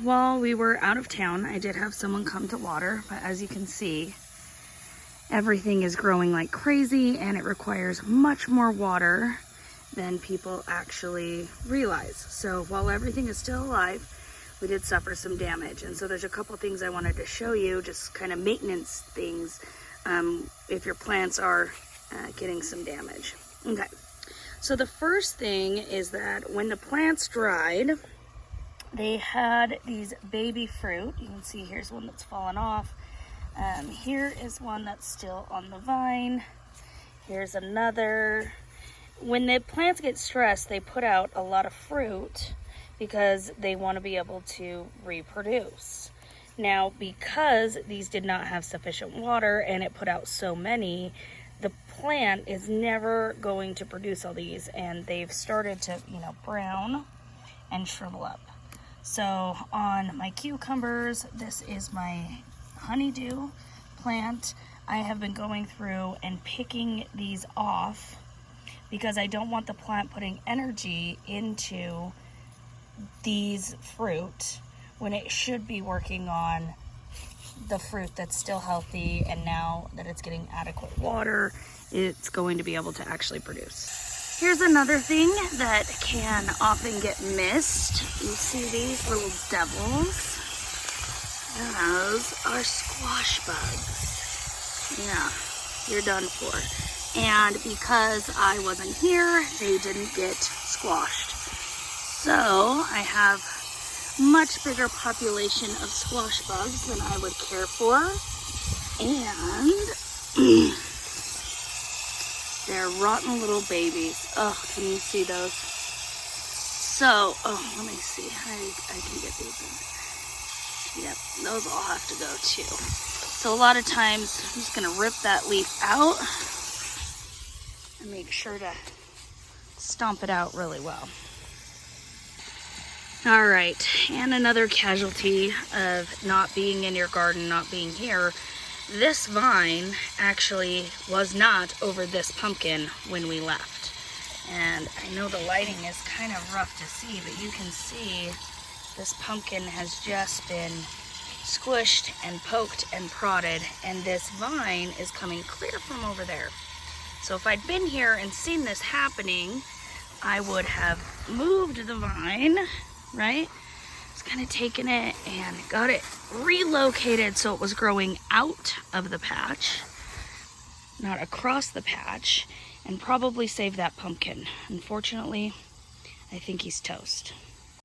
while we were out of town, I did have someone come to water, but as you can see, everything is growing like crazy and it requires much more water than people actually realize. So while everything is still alive, we did suffer some damage. And so there's a couple things I wanted to show you, just kind of maintenance things, if your plants are getting some damage. Okay, so the first thing is that when the plants dried, they had these baby fruit. You can see here's one that's fallen off. Here is one that's still on the vine. Here's another. When the plants get stressed, they put out a lot of fruit because they want to be able to reproduce. Now, because these did not have sufficient water and it put out so many, the plant is never going to produce all these, and they've started to, brown and shrivel up. So on my cucumbers, this is my honeydew plant. I have been going through and picking these off because I don't want the plant putting energy into these fruit when it should be working on the fruit that's still healthy, and now that it's getting adequate water, it's going to be able to actually produce. Here's another thing that can often get missed. You see these little devils? Those are squash bugs. Yeah, you're done for. And because I wasn't here, they didn't get squashed. So I have much bigger population of squash bugs than I would care for. And they're rotten little babies. Oh, can you see those? So, let me see how I can get these in. Yep, those all have to go too. So a lot of times I'm just gonna rip that leaf out and make sure to stomp it out really well. All right, and another casualty of not being in your garden, not being here. This vine actually was not over this pumpkin when we left. And I know the lighting is kind of rough to see, but you can see this pumpkin has just been squished and poked and prodded, and this vine is coming clear from over there. So if I'd been here and seen this happening, I would have moved the vine, right? Just kind of taken it and got it relocated so it was growing out of the patch, not across the patch, and probably save that pumpkin. Unfortunately, I think he's toast.